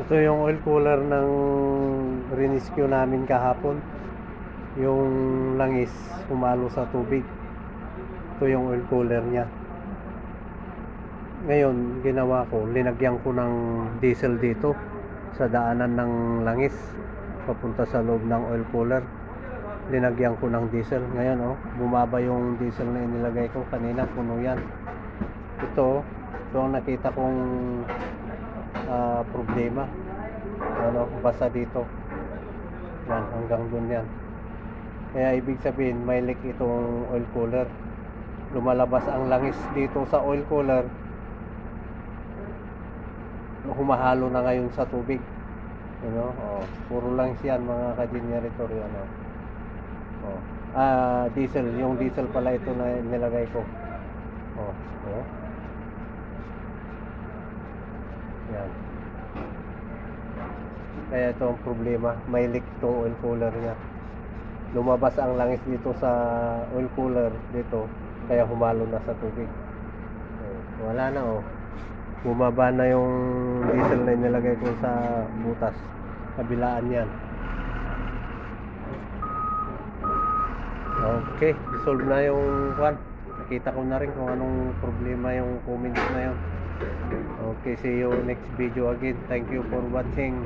Ito yung oil cooler ng rescue namin kahapon. Yung langis humalo sa tubig. Ito yung oil cooler niya. Ngayon, ginawa ko, linagyan ko ng diesel dito sa daanan ng langis papunta sa loob ng oil cooler. Linagyan ko ng diesel. Ngayon, bumaba yung diesel na inilagay ko kanina, puno yan. Ito ang nakita kong problema. Basa dito. Yan, hanggang dun yan. Kaya ibig sabihin, may leak itong oil cooler. Lumalabas ang langis dito sa oil cooler. Humahalo na ngayon sa tubig. Puro langis yan, mga ka-generator yan. Diesel. Yung diesel pala ito na nilagay ko. Yan. Kaya ito ang problema. May leak itong oil cooler niya. Lumabas ang langis dito sa oil cooler dito. Kaya humalo na sa tubig. Wala na bumaba na yung diesel na nilagay ko sa butas. Kabilaan yan. Okay, solve na yung nakita ko na rin kung anong problema yung comments na yun. Okay, see you next video again. Thank you for watching.